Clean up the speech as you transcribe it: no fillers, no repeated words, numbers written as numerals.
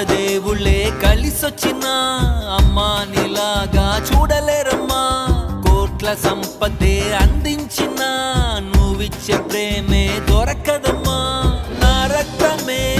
దేవుళ్ళే కలిసొచ్చినా అమ్మా నీలాగా చూడలేరమ్మా. కోట్ల సంపదే అందించినా నువ్విచ్చే ప్రేమే దొరకదమ్మా. నా రక్తమే